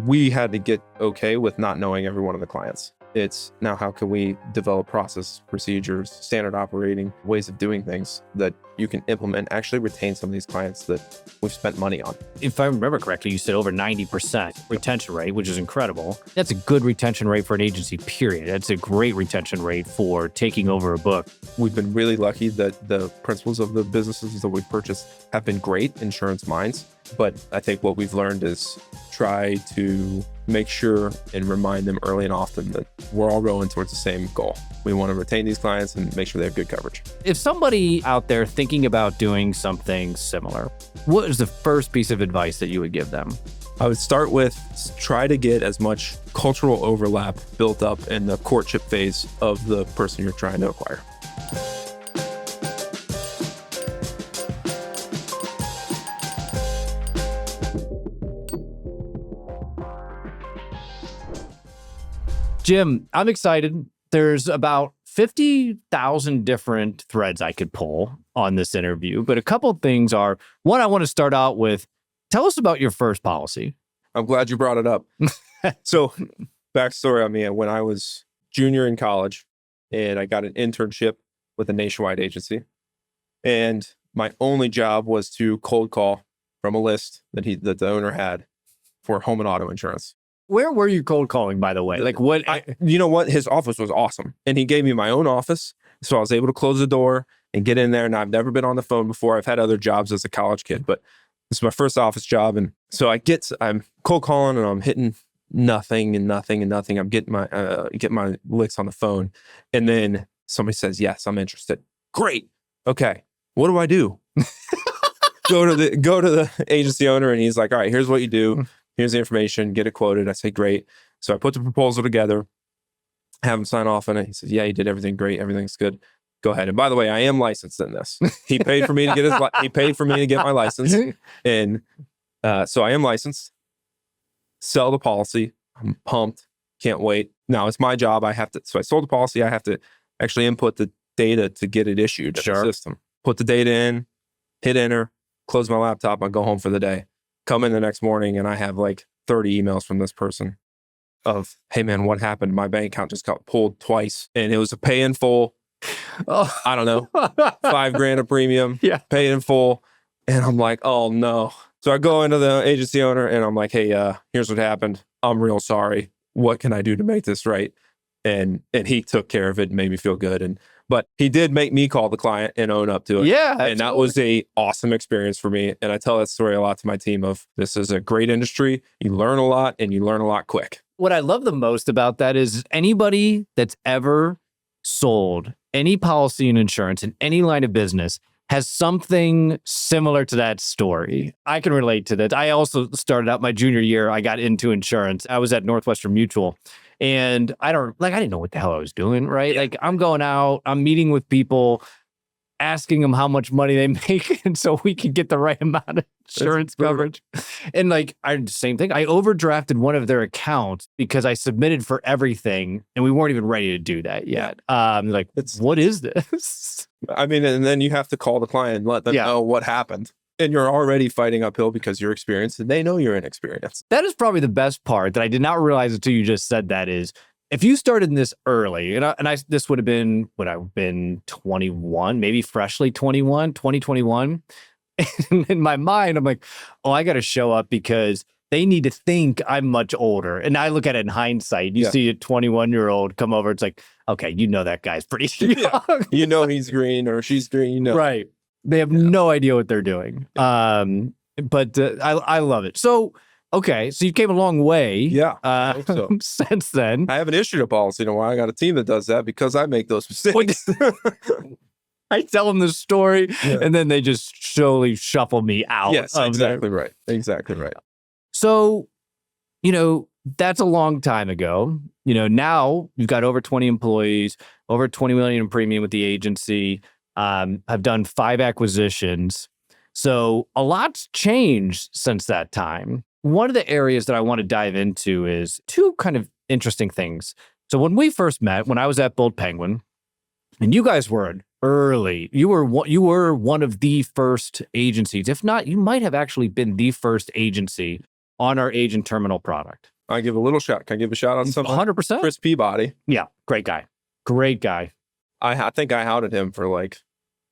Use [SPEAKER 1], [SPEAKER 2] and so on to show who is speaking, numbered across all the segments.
[SPEAKER 1] we had to get okay with not knowing every one of the clients. It's now how can we develop process, procedures, standard operating ways of doing things that you can implement, actually retain some of these clients that we've spent money on.
[SPEAKER 2] If I remember correctly, you said over 90% retention rate, which is incredible. That's a good retention rate for an agency, period. That's a great retention rate for taking over a book.
[SPEAKER 1] We've been really lucky that the principals of the businesses that we've purchased have been great insurance minds. But I think what we've learned is try to make sure and remind them early and often that we're all rowing towards the same goal. We want to retain these clients and make sure they have good coverage.
[SPEAKER 2] If somebody out there thinking about doing something similar, what is the first piece of advice that you would give them?
[SPEAKER 1] I would start with try to get as much cultural overlap built up in the courtship phase of the person you're trying to acquire.
[SPEAKER 2] Jim, I'm excited. There's about 50,000 different threads I could pull on this interview, but a couple of things are, one, I want to start out with, tell us about your first policy.
[SPEAKER 1] I'm glad you brought it up. So, backstory on me, when I was junior in college and I got an internship with a nationwide agency, and my only job was to cold call from a list that the owner had for home and auto insurance.
[SPEAKER 2] Where were you cold calling, by the way? Like what?
[SPEAKER 1] You know what? His office was awesome. And he gave me my own office. So I was able to close the door and get in there. And I've never been on the phone before. I've had other jobs as a college kid, but this is my first office job. And so I'm cold calling and I'm hitting nothing and nothing and nothing. I'm getting my licks on the phone. And then somebody says, yes, I'm interested. Great. Okay. What do I do? Go to the agency owner and he's like, all right, here's what you do. Here's the information, get it quoted. I say, great. So I put the proposal together, have him sign off on it. He says, yeah, you did everything great. Everything's good. Go ahead. And by the way, I am licensed in this. He paid for me to get my license. And so I am licensed. Sell the policy. I'm pumped. Can't wait. Now it's my job. So I sold the policy. I have to actually input the data to get it issued to the system. Put the data in, hit enter, close my laptop, I go home for the day. Come in the next morning and I have like 30 emails from this person of, hey man, what happened? My bank account just got pulled twice and it was a pay in full. Oh, I don't know, $5,000 a premium, pay in full. And I'm like, oh no. So I go into the agency owner and I'm like, hey, here's what happened. I'm real sorry. What can I do to make this right? And he took care of it and made me feel good. But he did make me call the client and own up to it.
[SPEAKER 2] Yeah. Absolutely.
[SPEAKER 1] And that was a awesome experience for me. And I tell that story a lot to my team of this is a great industry. You learn a lot and you learn a lot quick.
[SPEAKER 2] What I love the most about that is anybody that's ever sold any policy and insurance in any line of business has something similar to that story. I can relate to that. I also started out my junior year. I got into insurance. I was at Northwestern Mutual. And I didn't know what the hell I was doing, right? Yeah. Like I'm going out, I'm meeting with people, asking them how much money they make, and so we can get the right amount of insurance coverage. And same thing. I overdrafted one of their accounts because I submitted for everything, and we weren't even ready to do that yet. What is this?
[SPEAKER 1] I mean, and then you have to call the client and let them know what happened. And you're already fighting uphill because you're experienced and they know you're inexperienced.
[SPEAKER 2] That is probably the best part that I did not realize until you just said that is, if you started in this early, this would have been, would I have been 21, maybe freshly 2021. And in my mind, I'm like, oh, I got to show up because they need to think I'm much older. And I look at it in hindsight. You see a 21-year-old come over. It's like, okay, you know that guy's pretty young.
[SPEAKER 1] You know he's green or she's green.
[SPEAKER 2] Right. They have no idea what they're doing. But I love it. So, okay. So you came a long way.
[SPEAKER 1] Yeah. I hope so.
[SPEAKER 2] Since then.
[SPEAKER 1] I haven't issued a policy in a while. I got a team that does that because I make those mistakes.
[SPEAKER 2] I tell them the story and then they just slowly shuffle me out.
[SPEAKER 1] Yes, exactly right. Exactly right.
[SPEAKER 2] So, that's a long time ago. Now you've got over 20 employees, over 20 million in premium with the agency. I've done 5 acquisitions. So a lot's changed since that time. One of the areas that I want to dive into is 2 kind of interesting things. So when we first met, when I was at Bold Penguin, and you guys were early, you were one of the first agencies. If not, you might have actually been the first agency on our agent terminal product.
[SPEAKER 1] I give a little shout. Can I give a shout out to someone?
[SPEAKER 2] 100%.
[SPEAKER 1] Chris Peabody.
[SPEAKER 2] Yeah, great guy. Great guy.
[SPEAKER 1] I think I outed him for like,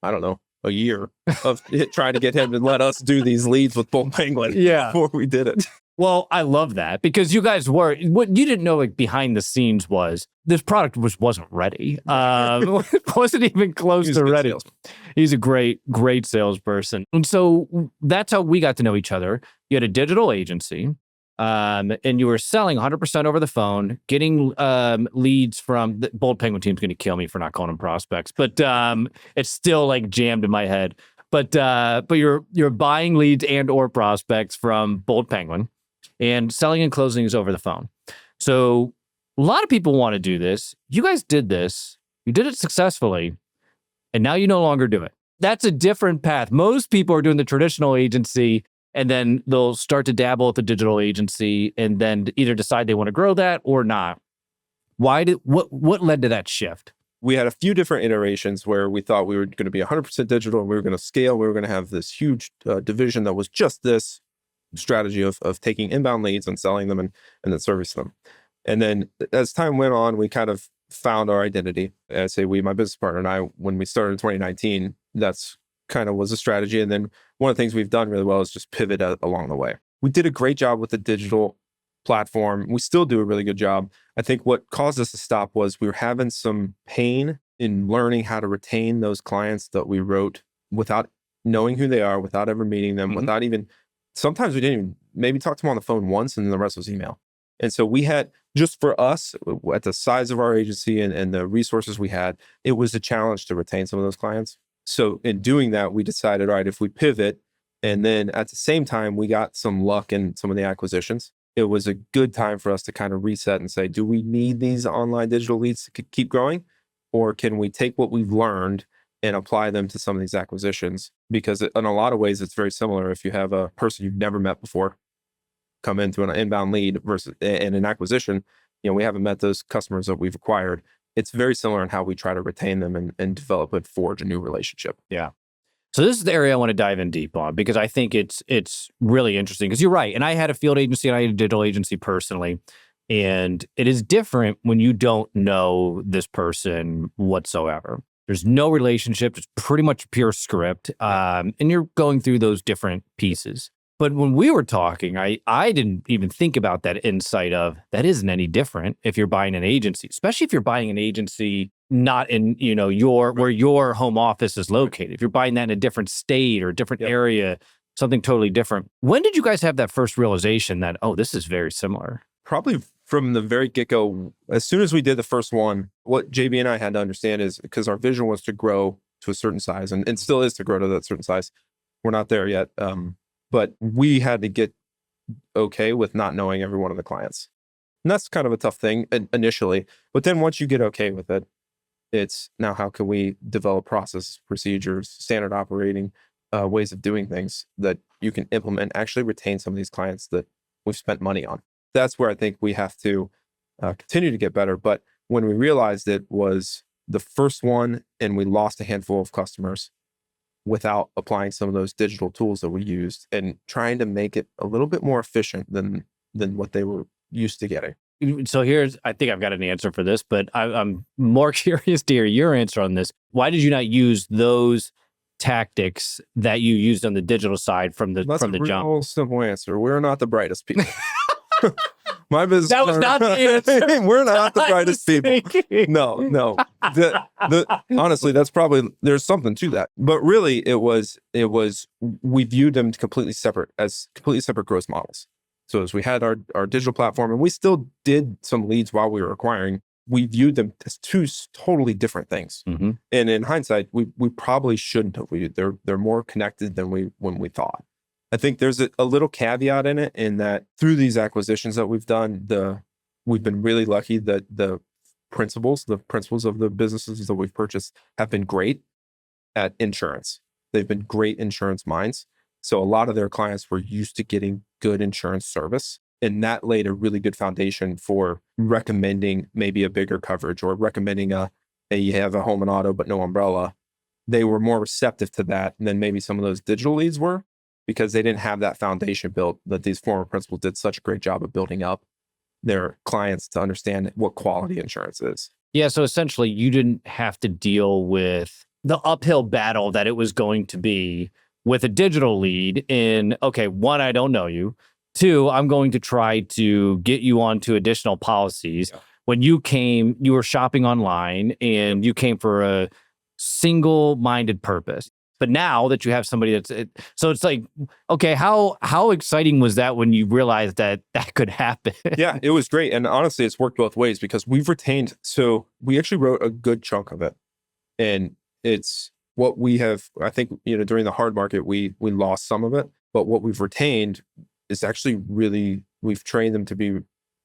[SPEAKER 1] I don't know, a year of trying to get him to let us do these leads with Bolt Penguin before we did it.
[SPEAKER 2] Well, I love that because you guys what you didn't know like behind the scenes was this product wasn't ready. It wasn't even close to ready. Salesman. He's a great salesperson. And so that's how we got to know each other. You had a digital agency. And you were selling 100% over the phone, getting leads from the Bold Penguin team's going to kill me for not calling them prospects, but it's still like jammed in my head. But you're buying leads and or prospects from Bold Penguin and selling and closing is over the phone. So a lot of people want to do this. You guys did this. You did it successfully, and now you no longer do it. That's a different path. Most people are doing the traditional agency, and then they'll start to dabble with the digital agency and then either decide they want to grow that or not. What led to that shift?
[SPEAKER 1] We had a few different iterations where we thought we were going to be 100% digital and we were going to scale. We were going to have this huge division that was just this strategy of taking inbound leads and selling them and then servicing them. And then as time went on, we kind of found our identity. I say we, my business partner and I, when we started in 2019, that's kind of was a strategy. And then one of the things we've done really well is just pivot along the way. We did a great job with the digital platform. We still do a really good job. I think what caused us to stop was we were having some pain in learning how to retain those clients that we wrote without knowing who they are, without ever meeting them, without even, sometimes we didn't even maybe talk to them on the phone once and then the rest was email. And so we had, just for us, at the size of our agency and the resources we had, it was a challenge to retain some of those clients. So in doing that, we decided, all right, if we pivot, and then at the same time, we got some luck in some of the acquisitions, it was a good time for us to kind of reset and say, do we need these online digital leads to keep growing? Or can we take what we've learned and apply them to some of these acquisitions? Because in a lot of ways, it's very similar. If you have a person you've never met before come into an inbound lead versus in an acquisition, we haven't met those customers that we've acquired. It's very similar in how we try to retain them and develop and forge a new relationship.
[SPEAKER 2] Yeah. So this is the area I want to dive in deep on because I think it's really interesting because you're right. And I had a field agency and I had a digital agency personally. And it is different when you don't know this person whatsoever. There's no relationship. It's pretty much pure script. And you're going through those different pieces. But when we were talking, I didn't even think about that insight of that isn't any different if you're buying an agency, especially if you're buying an agency not in, where your home office is located. If you're buying that in a different state or a different area, something totally different. When did you guys have that first realization that, oh, this is very similar?
[SPEAKER 1] Probably from the very get-go. As soon as we did the first one, what JB and I had to understand is because our vision was to grow to a certain size and still is to grow to that certain size. We're not there yet. But we had to get okay with not knowing every one of the clients. And that's kind of a tough thing initially. But then once you get okay with it, it's now how can we develop processes, procedures, standard operating ways of doing things that you can implement, actually retain some of these clients that we've spent money on. That's where I think we have to continue to get better. But when we realized it was the first one and we lost a handful of customers without applying some of those digital tools that we used and trying to make it a little bit more efficient than what they were used to getting.
[SPEAKER 2] So I think I've got an answer for this, but I'm more curious to hear your answer on this. Why did you not use those tactics that you used on the digital side from the jump?
[SPEAKER 1] That's a real simple answer. We're not the brightest people. My business.
[SPEAKER 2] That was not the answer.
[SPEAKER 1] We're not the brightest people. No. Honestly, that's probably, there's something to that. But really, it was we viewed them completely separate growth models. So as we had our digital platform, and we still did some leads while we were acquiring, we viewed them as two totally different things. Mm-hmm. And in hindsight, we probably shouldn't have. They're more connected than when we thought. I think there's a little caveat in it in that through these acquisitions that we've done, we've been really lucky that the principals of the businesses that we've purchased have been great at insurance. They've been great insurance minds. So a lot of their clients were used to getting good insurance service. And that laid a really good foundation for recommending maybe a bigger coverage or recommending you have a home and auto, but no umbrella. They were more receptive to that than maybe some of those digital leads were. because they didn't have that foundation built, that these former principals did such a great job of building up their clients to understand what quality insurance is.
[SPEAKER 2] Yeah. So essentially, you didn't have to deal with the uphill battle that it was going to be with a digital lead in, okay, one, I don't know you. Two, I'm going to try to get you onto additional policies.
[SPEAKER 1] Yeah.
[SPEAKER 2] When you came, you were shopping online and you came for a single-minded purpose. But now that you have somebody so it's like, okay, how exciting was that when you realized that could happen?
[SPEAKER 1] Yeah, it was great. And honestly, it's worked both ways because we've retained, so we actually wrote a good chunk of it. And it's what we have, I think, during the hard market, we lost some of it, but what we've retained is actually really, we've trained them to be,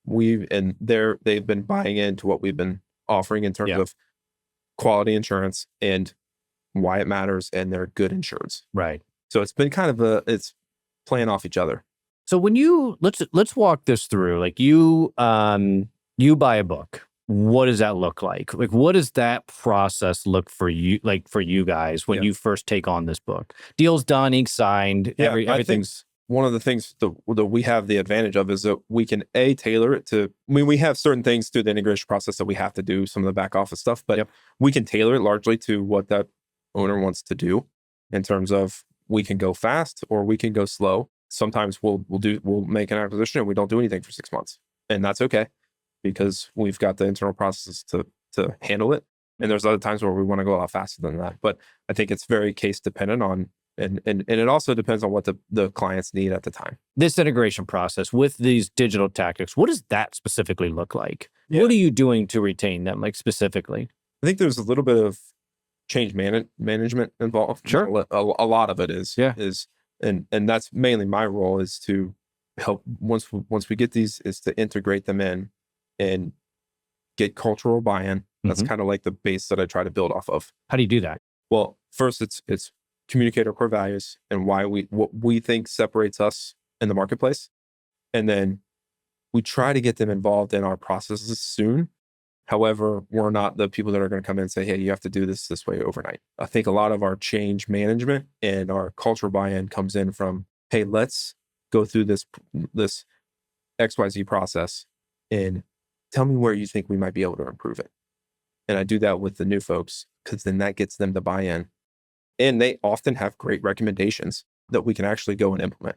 [SPEAKER 1] they've been buying into what we've been offering in terms of quality insurance and why it matters, and they're good insureds.
[SPEAKER 2] Right.
[SPEAKER 1] So it's been kind of it's playing off each other.
[SPEAKER 2] So when let's walk this through, like you buy a book. What does that look like? Like, what does that process look for you, like for you guys when you first take on this book? Deal's done, ink signed, everything's.
[SPEAKER 1] One of the things that we have the advantage of is that we can tailor it to, we have certain things through the integration process that we have to do, some of the back office stuff, but we can tailor it largely to what that owner wants to do in terms of, we can go fast or we can go slow. Sometimes we'll make an acquisition and we don't do anything for 6 months, and that's okay because we've got the internal processes to handle it. And there's other times where we want to go a lot faster than that. But I think it's very case dependent on, and it also depends on what the clients need at the time.
[SPEAKER 2] This integration process with these digital tactics, what does that specifically look like?
[SPEAKER 1] Yeah.
[SPEAKER 2] What are you doing to retain them, like specifically?
[SPEAKER 1] I think there's a little bit of change management involved.
[SPEAKER 2] Sure.
[SPEAKER 1] A lot of it is. And that's mainly my role, is to help, once we get these, is to integrate them in and get cultural buy-in. That's kind of like the base that I try to build off of.
[SPEAKER 2] How do you do that?
[SPEAKER 1] Well, first it's communicate our core values and what we think separates us in the marketplace. And then we try to get them involved in our processes soon. However, we're not the people that are going to come in and say, hey, you have to do this way overnight. I think a lot of our change management and our cultural buy-in comes in from, hey, let's go through this XYZ process and tell me where you think we might be able to improve it. And I do that with the new folks, because then that gets them to buy in. And they often have great recommendations that we can actually go and implement.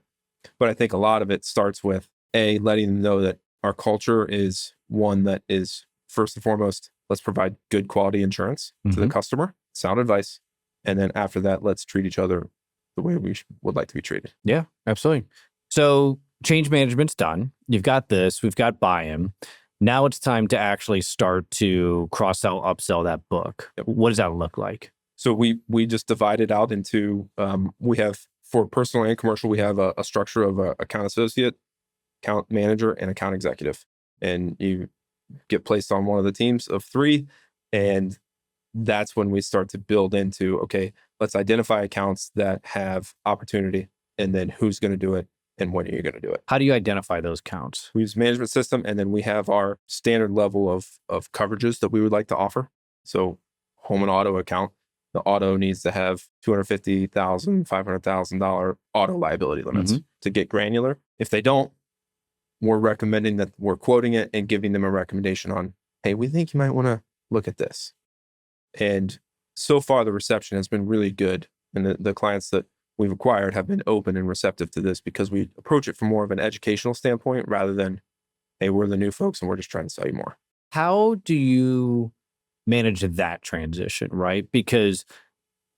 [SPEAKER 1] But I think a lot of it starts with letting them know that our culture is one that is, first and foremost, let's provide good quality insurance to the customer, sound advice. And then after that, let's treat each other the way we would like to be treated.
[SPEAKER 2] Yeah, absolutely. So change management's done. You've got this, we've got buy-in. Now it's time to actually start to cross-sell, upsell that book.
[SPEAKER 1] Yep.
[SPEAKER 2] What does that look like?
[SPEAKER 1] So we just divide it out into, we have, for personal and commercial, we have a structure of a account associate, account manager, and account executive. And you get placed on one of the teams of 3. And that's when we start to build into, okay, let's identify accounts that have opportunity, and then who's going to do it and when are you going to do it.
[SPEAKER 2] How do you identify those counts?
[SPEAKER 1] We use management system, and then we have our standard level of coverages that we would like to offer. So home and auto account, the auto needs to have $250,000, $500,000 auto liability limits to get granular. If they don't, we're recommending that we're quoting it and giving them a recommendation on, hey, we think you might want to look at this. And so far, the reception has been really good. And the clients that we've acquired have been open and receptive to this, because we approach it from more of an educational standpoint rather than, hey, we're the new folks and we're just trying to sell you more.
[SPEAKER 2] How do you manage that transition, right? Because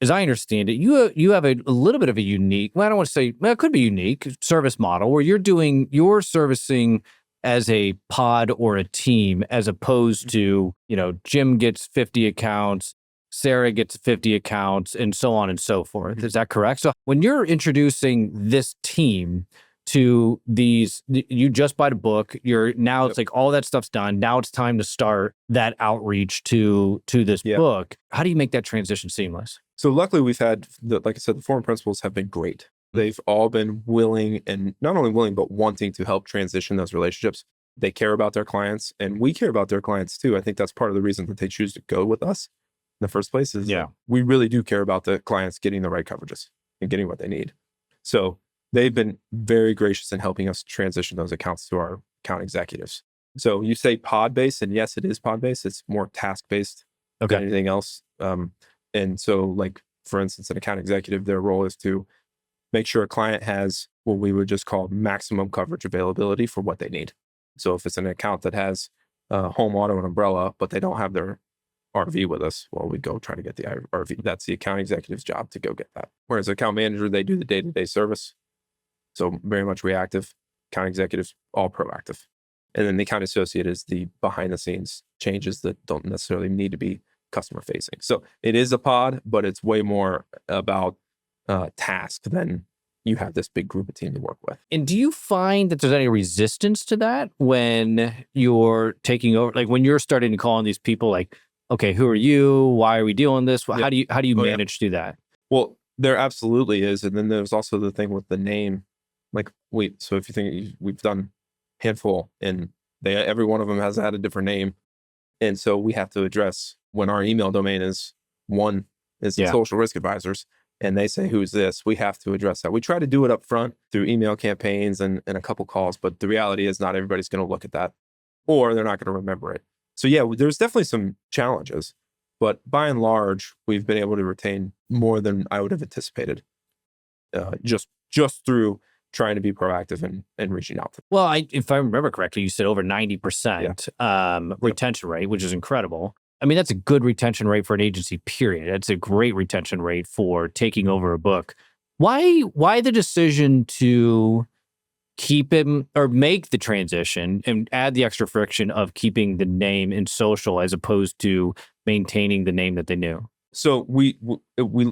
[SPEAKER 2] as I understand it, you have a little bit of a unique, well, I don't want to say, well, it could be unique service model where you're servicing as a pod or a team, as opposed to, Jim gets 50 accounts, Sarah gets 50 accounts, and so on and so forth. Is that correct? So when you're introducing this team to these, you just bought a book, it's like all that stuff's done. Now it's time to start that outreach to this book. How do you make that transition seamless?
[SPEAKER 1] So luckily we've had, like I said, the former principals have been great. They've all been willing, and not only willing, but wanting to help transition those relationships. They care about their clients, and we care about their clients too. I think that's part of the reason that they choose to go with us in the first place, is we really do care about the clients getting the right coverages and getting what they need. So they've been very gracious in helping us transition those accounts to our account executives. So you say pod based, and yes, it is pod based. It's more task based than anything else. And so, like for instance, an account executive, their role is to make sure a client has what we would just call maximum coverage availability for what they need. So if it's an account that has home, auto, and umbrella, but they don't have their RV with us, well, we go try to get the RV. That's the account executive's job to go get that. Whereas account manager, they do the day-to-day service. So very much reactive. Account executives, all proactive. And then the account associate is the behind-the-scenes changes that don't necessarily need to be customer-facing. So it is a pod, but it's way more about task than you have this big group of team to work with.
[SPEAKER 2] And do you find that there's any resistance to that when you're taking over? Like when you're starting to call on these people, like, okay, who are you? Why are we doing this? How do you manage to do that?
[SPEAKER 1] Well, there absolutely is. And then there's also the thing with the name. Like so if you think we've done a handful and every one of them has had a different name. And so we have to address when our email domain is INSocial Risk Advisors. And they say, who's this? We have to address that. We try to do it up front through email campaigns and a couple calls, but the reality is not everybody's going to look at that or they're not going to remember it. So yeah, there's definitely some challenges, but by and large, we've been able to retain more than I would have anticipated just through trying to be proactive and reaching out to them.
[SPEAKER 2] Well, if I remember correctly, you said over 90% retention rate, which is incredible. I mean, that's a good retention rate for an agency, period. That's a great retention rate for taking over a book. Why the decision to keep it or make the transition and add the extra friction of keeping the name INSocial as opposed to maintaining the name that they knew?
[SPEAKER 1] So we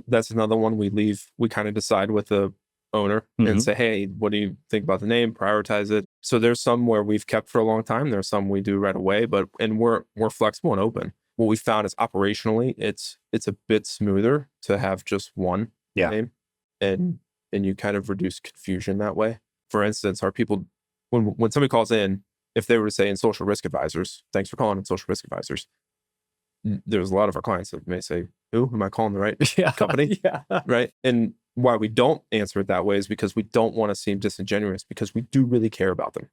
[SPEAKER 1] that's another one we kind of decide with the owner and say, hey, what do you think about the name? Prioritize it. So there's some where we've kept for a long time. There's some we do right away, and we're flexible and open. What we found is operationally, it's a bit smoother to have just one name, and you kind of reduce confusion that way. For instance, our people, when somebody calls in, if they were to say INSocial Risk Advisors, thanks for calling INSocial Risk Advisors, there's a lot of our clients that may say, who am I calling the right company? Right. And why we don't answer it that way is because we don't want to seem disingenuous, because we do really care about them.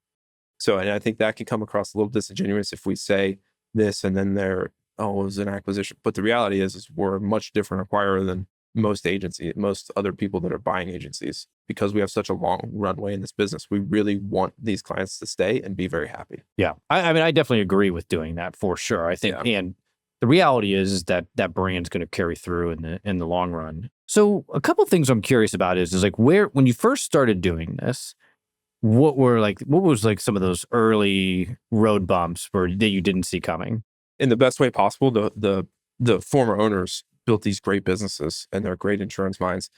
[SPEAKER 1] So, and I think that can come across a little disingenuous if we say this and then it was an acquisition. But the reality is we're a much different acquirer than most other people that are buying agencies, because we have such a long runway in this business. We really want these clients to stay and be very happy.
[SPEAKER 2] Yeah. I mean, I definitely agree with doing that for sure. I think, and the reality is that brand's going to carry through in the long run. So a couple of things I'm curious about is like when you first started doing this, what was some of those early road bumps that you didn't see coming?
[SPEAKER 1] In the best way possible, the former owners built these great businesses and they're great insurance minds.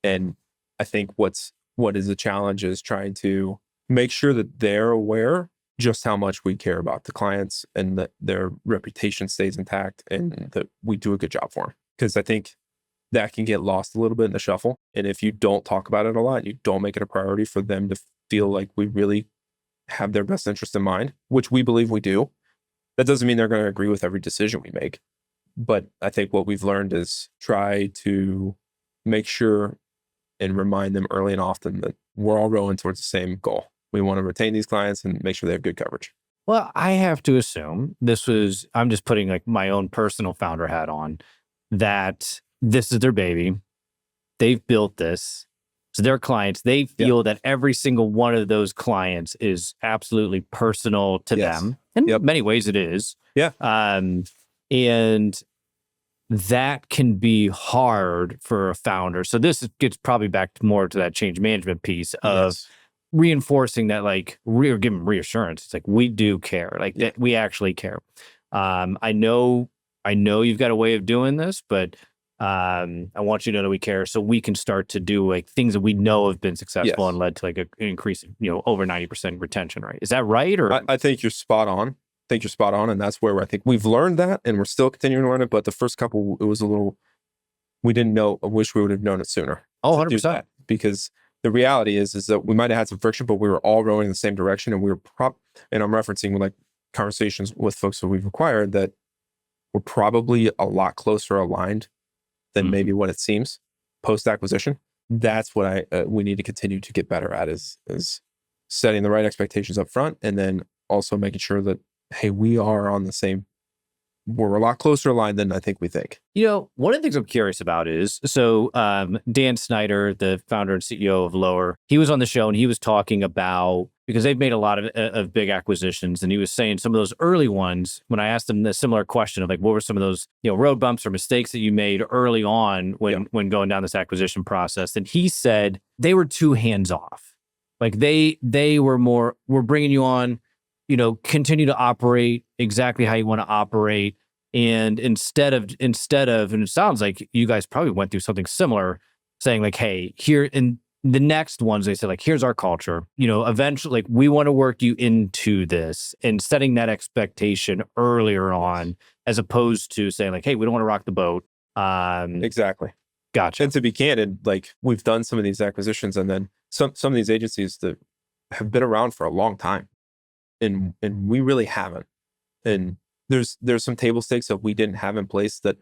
[SPEAKER 1] And I think what is a challenge is trying to make sure that they're aware just how much we care about the clients and that their reputation stays intact and that we do a good job for them. Because I think that can get lost a little bit in the shuffle. And if you don't talk about it a lot, you don't make it a priority for them to feel like we really have their best interest in mind, which we believe we do. That doesn't mean they're going to agree with every decision we make. But I think what we've learned is try to make sure and remind them early and often that we're all rowing towards the same goal. We want to retain these clients and make sure they have good coverage.
[SPEAKER 2] Well, I have to assume I'm just putting like my own personal founder hat on, that this is their baby. They've built this. So their clients, they feel that every single one of those clients is absolutely personal to them. In many ways it is.
[SPEAKER 1] Yeah.
[SPEAKER 2] And that can be hard for a founder. So this gets probably back more to that change management piece of reinforcing that, like, giving reassurance. It's like, we do care, like that we actually care. I know you've got a way of doing this, but I want you to know that we care, so we can start to do like things that we know have been successful and led to like an increase, over 90% retention rate. Is that right? Or
[SPEAKER 1] I think you're spot on. And that's where I think we've learned that, and we're still continuing to learn it. But the first couple, it was a little, we didn't know. I wish we would have known it sooner.
[SPEAKER 2] Oh, 100%.
[SPEAKER 1] Because the reality is that we might have had some friction, but we were all rowing in the same direction. And we were and I'm referencing like conversations with folks that we've acquired that were probably a lot closer aligned than maybe what it seems post-acquisition. that's what we need to continue to get better at is setting the right expectations up front, and then also making sure that, hey, we are on the same, we're a lot closer aligned than I think we think.
[SPEAKER 2] One of the things I'm curious about is, Dan Snyder, the founder and CEO of Lower, he was on the show and he was talking about, because they've made a lot of big acquisitions, and he was saying some of those early ones, when I asked him the similar question of like, what were some of those, road bumps or mistakes that you made early on when going down this acquisition process? And he said they were too hands off. Like they were more, we're bringing you on, continue to operate exactly how you want to operate. And instead of, and it sounds like you guys probably went through something similar, saying like, hey, here in the next ones, they said like, here's our culture, eventually, like, we want to work you into this, and setting that expectation earlier on, as opposed to saying like, hey, we don't want to rock the boat.
[SPEAKER 1] Exactly.
[SPEAKER 2] Gotcha.
[SPEAKER 1] And to be candid, like, we've done some of these acquisitions, and then some of these agencies that have been around for a long time, and we really haven't. And there's some table stakes that we didn't have in place that,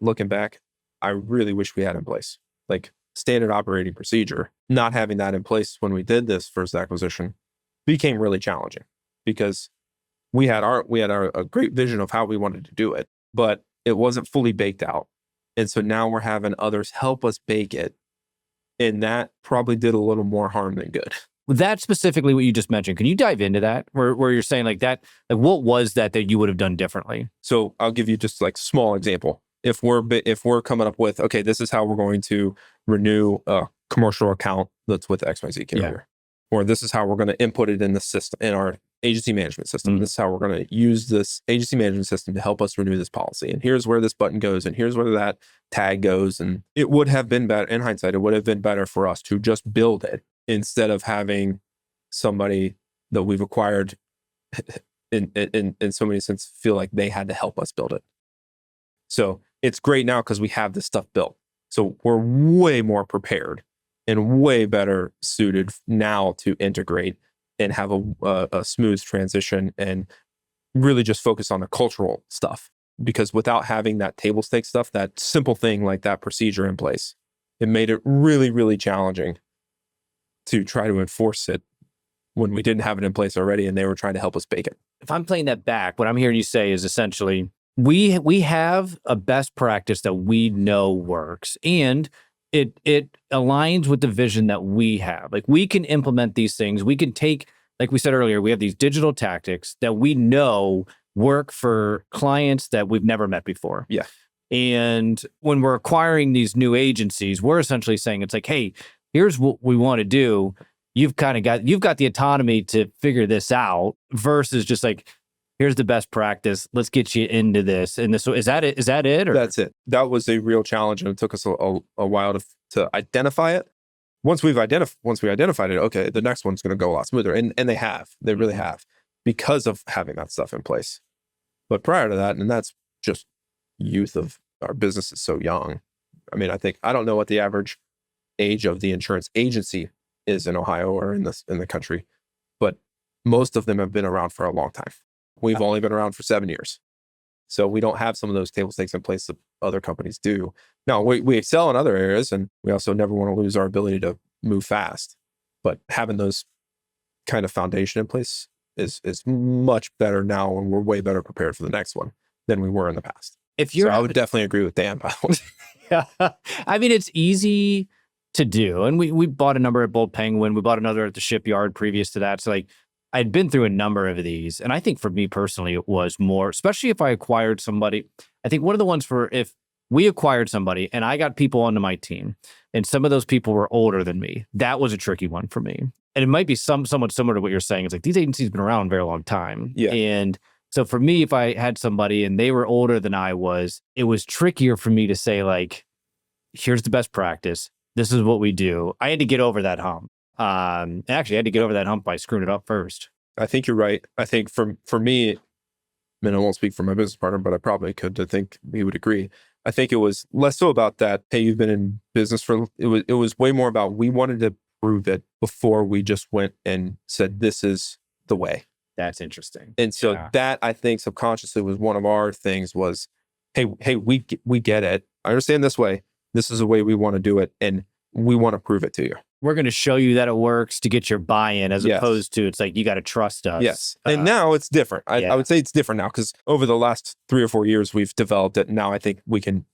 [SPEAKER 1] looking back, I really wish we had in place. Like standard operating procedure, not having that in place when we did this first acquisition became really challenging, because we had a great vision of how we wanted to do it, but it wasn't fully baked out. And so now we're having others help us bake it. And that probably did a little more harm than good.
[SPEAKER 2] That specifically what you just mentioned, can you dive into that? Where you're saying like that, like what was that you would have done differently?
[SPEAKER 1] So I'll give you just like small example. If we're coming up with, okay, this is how we're going to renew a commercial account that's with XYZ carrier, or this is how we're going to input it in the system, in our agency management system. This is how we're going to use this agency management system to help us renew this policy. And here's where this button goes, and here's where that tag goes. And it would have been better, in hindsight, it would have been better for us to just build it, instead of having somebody that we've acquired in so many senses feel like they had to help us build it. So it's great now because we have this stuff built. So we're way more prepared and way better suited now to integrate and have a smooth transition, and really just focus on the cultural stuff. Because without having that table stake stuff, that simple thing like that procedure in place, it made it really, really challenging to try to enforce it when we didn't have it in place already and they were trying to help us bake it.
[SPEAKER 2] If I'm playing that back, what I'm hearing you say is essentially, we have a best practice that we know works, and it aligns with the vision that we have. Like, we can implement these things. We can take, like we said earlier, we have these digital tactics that we know work for clients that we've never met before.
[SPEAKER 1] Yeah.
[SPEAKER 2] And when we're acquiring these new agencies, we're essentially saying, it's like, hey, here's what we want to do. You've got the autonomy to figure this out, versus just like, here's the best practice. Let's get you into this. And this, is that it? Or?
[SPEAKER 1] That's it. That was a real challenge, and it took us a while to identify it. Once we identified it, okay, the next one's going to go a lot smoother, and they really have, because of having that stuff in place. But prior to that, and that's just youth of our business is so young. I mean, I don't know what the average age of the insurance agency is in Ohio or in the country, but most of them have been around for a long time. We've only been around for 7 years. So we don't have some of those table stakes in place that other companies do. Now, we excel in other areas, and we also never want to lose our ability to move fast. But having those kind of foundation in place is much better now, and we're way better prepared for the next one than we were in the past. I would definitely agree with Dan, by the way.
[SPEAKER 2] Yeah. I mean, it's easy to do. And we bought a number at Bold Penguin. We bought another at the shipyard previous to that. So like, I'd been through a number of these. And I think for me personally, it was more, especially if I acquired somebody. I think one of the ones for, if we acquired somebody and I got people onto my team, and some of those people were older than me, that was a tricky one for me. And it might be somewhat similar to what you're saying. It's like, these agencies have been around a very long time.
[SPEAKER 1] Yeah.
[SPEAKER 2] And so for me, if I had somebody and they were older than I was, it was trickier for me to say like, here's the best practice. This is what we do. I had to get over that hump. Actually, I had to get over that hump by screwing it up first.
[SPEAKER 1] I think you're right. I think for me, I mean, I won't speak for my business partner, but I probably could. I think he would agree. I think it was less so about that, hey, you've been in business for, it was way more about, we wanted to prove it before we just went and said, this is the way.
[SPEAKER 2] That's interesting.
[SPEAKER 1] And so that, I think subconsciously was one of our things was, hey, we get it. I understand this way. This is the way we want to do it. And we want to prove it to you.
[SPEAKER 2] We're going to show you that it works to get your buy-in, as
[SPEAKER 1] Yes.
[SPEAKER 2] opposed to it's like, you got to trust us.
[SPEAKER 1] Yes. And now it's different. I would say it's different now because over the last 3 or 4 years, we've developed it. Now I think we can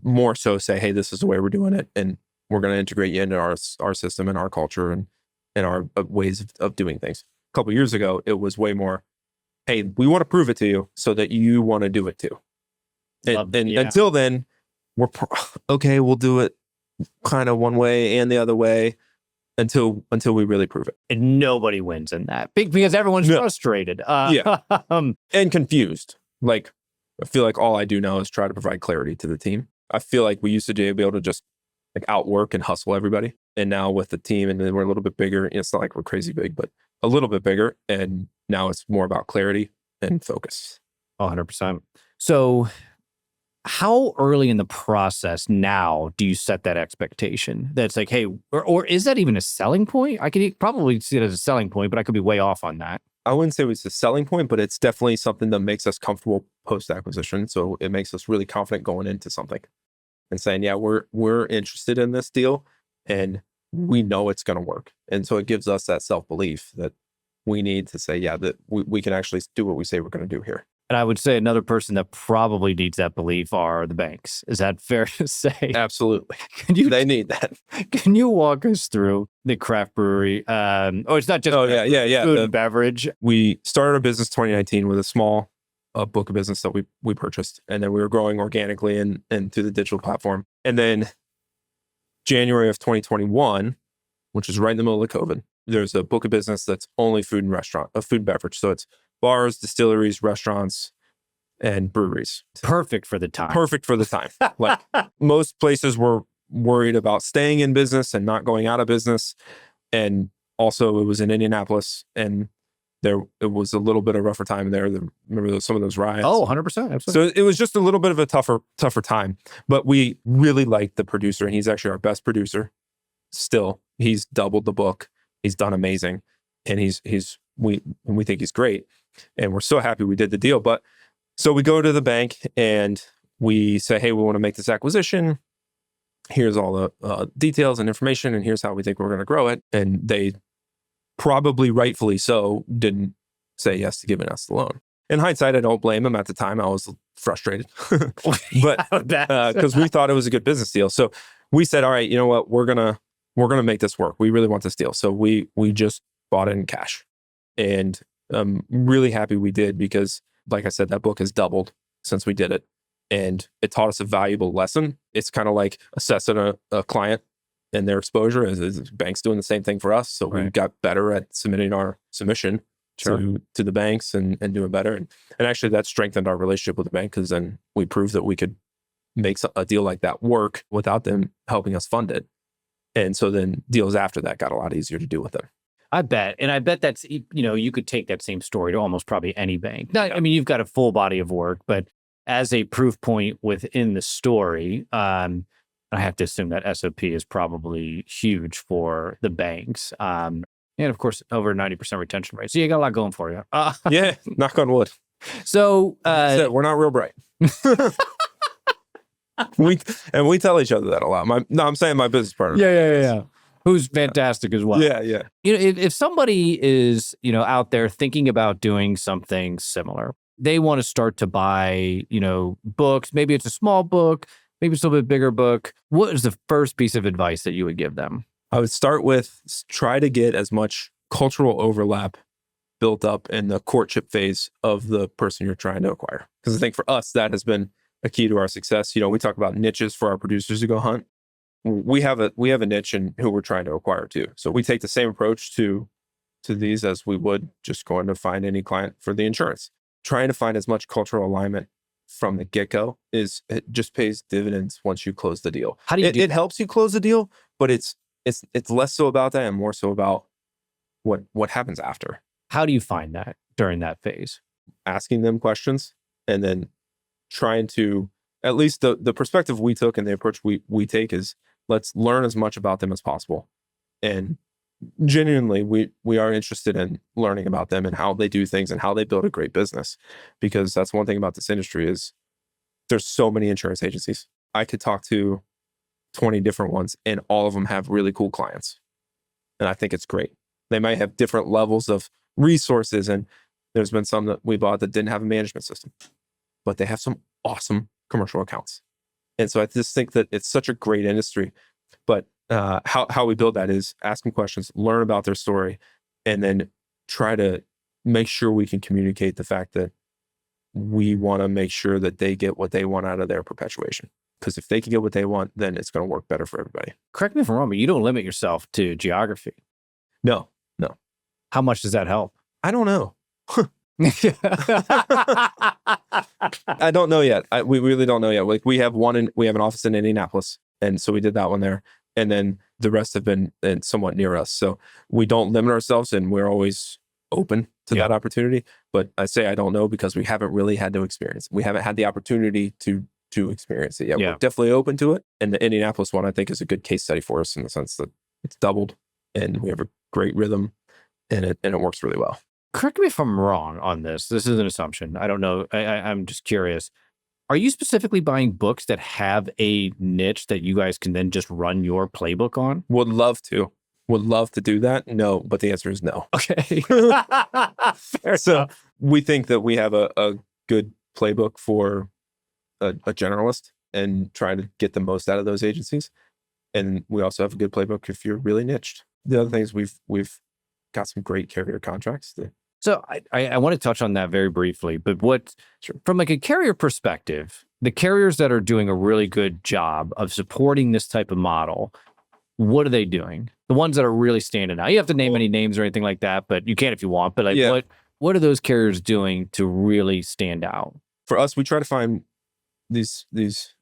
[SPEAKER 1] more so say, hey, this is the way we're doing it. And we're going to integrate you into our system and our culture and our ways of doing things. A couple of years ago, it was way more, hey, we want to prove it to you so that you want to do it too. And until then, we're okay, we'll do it kind of one way and the other way until we really prove it.
[SPEAKER 2] And nobody wins in that because everyone's frustrated.
[SPEAKER 1] And confused. Like, I feel like all I do now is try to provide clarity to the team. I feel like we used to be able to just like outwork and hustle everybody. And now with the team, and then we're a little bit bigger. It's not like we're crazy big, but a little bit bigger. And now it's more about clarity and focus.
[SPEAKER 2] 100%. So how early in the process now do you set that expectation? That's like, hey, or is that even a selling point? I could probably see it as a selling point, but I could be way off on that.
[SPEAKER 1] I wouldn't say it's a selling point, but it's definitely something that makes us comfortable post-acquisition. So it makes us really confident going into something and saying, yeah, we're interested in this deal and we know it's going to work. And so it gives us that self-belief that we need to say, yeah, that we can actually do what we say we're going to do here.
[SPEAKER 2] And I would say another person that probably needs that belief are the banks. Is that fair to say?
[SPEAKER 1] Absolutely. They need that.
[SPEAKER 2] Can you walk us through the craft brewery? It's not just food and beverage.
[SPEAKER 1] We started our business 2019 with a small book of business that we purchased. And then we were growing organically and through the digital platform. And then January of 2021, which is right in the middle of COVID, there's a book of business that's only food and beverage. So it's bars, distilleries, restaurants, and breweries.
[SPEAKER 2] Perfect for the time.
[SPEAKER 1] Like most places were worried about staying in business and not going out of business. And also it was in Indianapolis and it was a little bit of rougher time there. Remember some of those riots?
[SPEAKER 2] Oh, 100%. Absolutely.
[SPEAKER 1] So it was just a little bit of a tougher time. But we really liked the producer, and he's actually our best producer still. He's doubled the book. He's done amazing. And we think he's great. And we're so happy we did the deal. But so we go to the bank and we say, hey, we want to make this acquisition. Here's all the details and information, and here's how we think we're going to grow it. And they probably rightfully so didn't say yes to giving us the loan. In hindsight, I don't blame them. At the time, I was frustrated, but because we thought it was a good business deal. So we said, all right, you know what, we're gonna make this work. We really want this deal. So we just bought it in cash. And I'm really happy we did because, like I said, that book has doubled since we did it. And it taught us a valuable lesson. It's kind of like assessing a client and their exposure. As banks doing the same thing for us. So we got better at submitting our submission to the banks and doing better. And actually that strengthened our relationship with the bank because then we proved that we could make a deal like that work without them helping us fund it. And so then deals after that got a lot easier to do with them.
[SPEAKER 2] I bet. And I bet that's, you could take that same story to almost probably any bank. Now, I mean, you've got a full body of work, but as a proof point within the story, I have to assume that SOP is probably huge for the banks. And of course, over 90% retention rate. So you got a lot going for you.
[SPEAKER 1] Yeah, knock on wood.
[SPEAKER 2] So
[SPEAKER 1] we're not real bright. we tell each other that a lot. I'm saying my business partner.
[SPEAKER 2] Yeah. Who's fantastic as well.
[SPEAKER 1] Yeah.
[SPEAKER 2] If somebody is, out there thinking about doing something similar, they want to start to buy, books. Maybe it's a small book, maybe it's a little bit bigger book. What is the first piece of advice that you would give them?
[SPEAKER 1] I would start with try to get as much cultural overlap built up in the courtship phase of the person you're trying to acquire. Because I think for us, that has been a key to our success. We talk about niches for our producers to go hunt. We have a niche in who we're trying to acquire too. So we take the same approach to these as we would just going to find any client for the insurance. Trying to find as much cultural alignment from the get-go it just pays dividends once you close the deal.
[SPEAKER 2] How do you
[SPEAKER 1] it helps you close the deal, but it's less so about that and more so about what happens after.
[SPEAKER 2] How do you find that during that phase?
[SPEAKER 1] Asking them questions and then trying to, at least the perspective we took and the approach we take is let's learn as much about them as possible. And genuinely, we are interested in learning about them and how they do things and how they build a great business. Because that's one thing about this industry is there's so many insurance agencies. I could talk to 20 different ones, and all of them have really cool clients. And I think it's great. They might have different levels of resources, and there's been some that we bought that didn't have a management system, but they have some awesome commercial accounts. And so I just think that it's such a great industry. But how we build that is ask them questions, learn about their story, and then try to make sure we can communicate the fact that we want to make sure that they get what they want out of their perpetuation. Because if they can get what they want, then it's going to work better for everybody.
[SPEAKER 2] Correct me if I'm wrong, but you don't limit yourself to geography.
[SPEAKER 1] No.
[SPEAKER 2] How much does that help?
[SPEAKER 1] I don't know. I don't know yet. We really don't know yet. Like we have an office in Indianapolis, and so we did that one there, and then the rest have been somewhat near us. So we don't limit ourselves, and we're always open to that opportunity. But I say I don't know because we haven't really had to experience it. We haven't had the opportunity to experience it yet. We're definitely open to it, and the Indianapolis one I think is a good case study for us in the sense that it's doubled, and we have a great rhythm, and it works really well.
[SPEAKER 2] Correct me if I'm wrong on this. This is an assumption. I don't know. I'm just curious. Are you specifically buying books that have a niche that you guys can then just run your playbook on?
[SPEAKER 1] Would love to do that. No, but the answer is no.
[SPEAKER 2] Okay.
[SPEAKER 1] So we think that we have a good playbook for a generalist and try to get the most out of those agencies. And we also have a good playbook if you're really niched. The other thing is we've got some great carrier contracts.
[SPEAKER 2] So I want to touch on that very briefly, but from like a carrier perspective, the carriers that are doing a really good job of supporting this type of model, what are they doing? The ones that are really standing out. You have to name any names or anything like that, but you can if you want. But like, what are those carriers doing to really stand out?
[SPEAKER 1] For us, we try to find these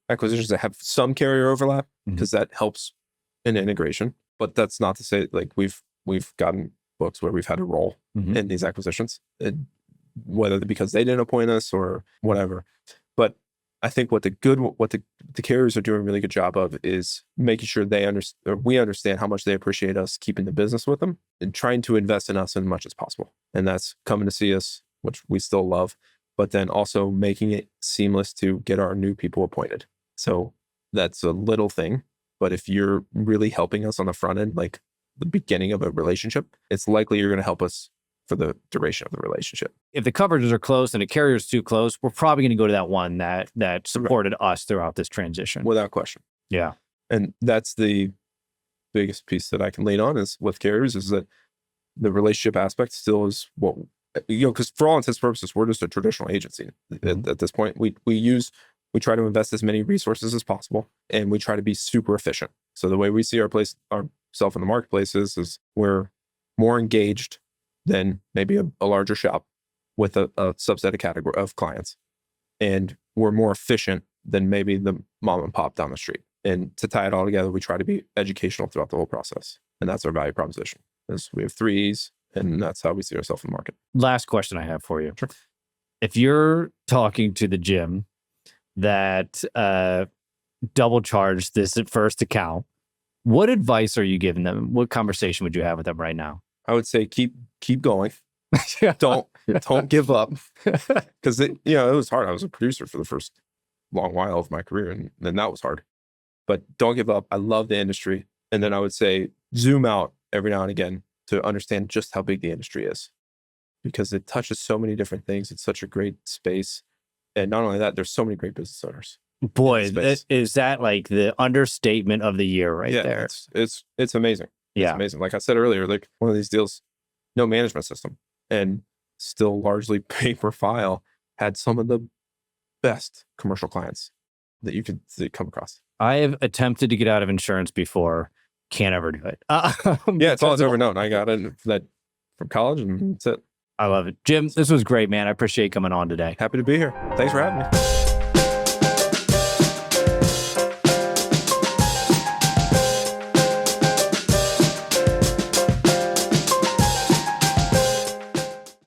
[SPEAKER 1] acquisitions that have some carrier overlap because that helps in integration. But that's not to say like we've gotten books where we've had a role in these acquisitions, whether because they didn't appoint us or whatever. But I think what the carriers are doing a really good job of is making sure we understand how much they appreciate us keeping the business with them and trying to invest in us as much as possible. And that's coming to see us, which we still love, but then also making it seamless to get our new people appointed. So that's a little thing, but if you're really helping us on the front end, like the beginning of a relationship, it's likely you're going to help us for the duration of the relationship.
[SPEAKER 2] If the coverages are close and the carrier is too close, we're probably going to go to that one that supported us throughout this transition.
[SPEAKER 1] Without question.
[SPEAKER 2] Yeah.
[SPEAKER 1] And that's the biggest piece that I can lean on is with carriers is that the relationship aspect still is what, because for all intents and purposes, we're just a traditional agency at this point. We try to invest as many resources as possible, and we try to be super efficient. So the way we see ourselves in the marketplace is we're more engaged than maybe a larger shop with a subset of category of clients. And we're more efficient than maybe the mom and pop down the street. And to tie it all together, we try to be educational throughout the whole process. And that's our value proposition. We have 3 E's, and that's how we see ourselves in the market.
[SPEAKER 2] Last question I have for you.
[SPEAKER 1] Sure.
[SPEAKER 2] If you're talking to the gym that double charged this first account, what advice are you giving them? What conversation would you have with them right now?
[SPEAKER 1] I would say keep going. Don't give up, because it was hard. I was a producer for the first long while of my career, and then that was hard. But don't give up. I love the industry, and then I would say zoom out every now and again to understand just how big the industry is, because it touches so many different things. It's such a great space, and not only that, there's so many great business owners.
[SPEAKER 2] Boy, is that like the understatement of the year right there?
[SPEAKER 1] It's amazing.
[SPEAKER 2] Yeah.
[SPEAKER 1] It's amazing. Like I said earlier, like one of these deals, no management system and still largely paper file, had some of the best commercial clients that you could come across.
[SPEAKER 2] I have attempted to get out of insurance before. Can't ever do it.
[SPEAKER 1] It's all it's ever known. I got it from college, and that's it.
[SPEAKER 2] I love it. Jim, this was great, man. I appreciate you coming on today.
[SPEAKER 1] Happy to be here. Thanks for having me.